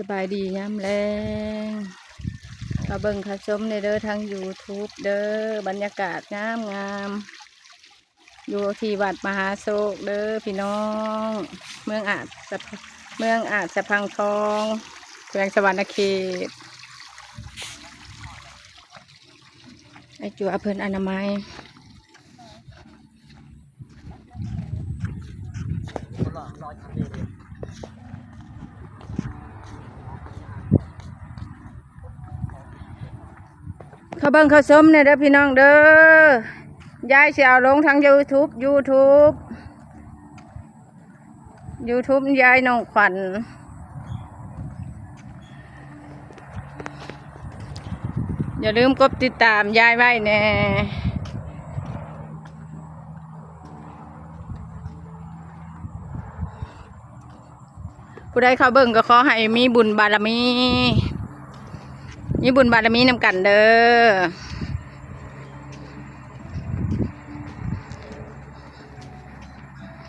สบายดีย้ำแรงมาเบิ่งข้าชมในเด้อทาง YouTube เด้อบรรยากาศงามงามอยู่ที่วัดมหาโศกเด้อพี่น้องเมืองอาจสะพังทองแขวงสวรรณเขตไอจัวเพิ่นอนามัยเขาเบิ่งเขาชมเนี่ยเด้อพี่น้องเด้อยายสิเอาลงทาง YouTube ยายน้องขวัญอย่าลืมกดติดตามยายไว้แน่ผู้ใดเข้าเบิ่งก็ขอให้มีบุญบารมีนำกันเด้อ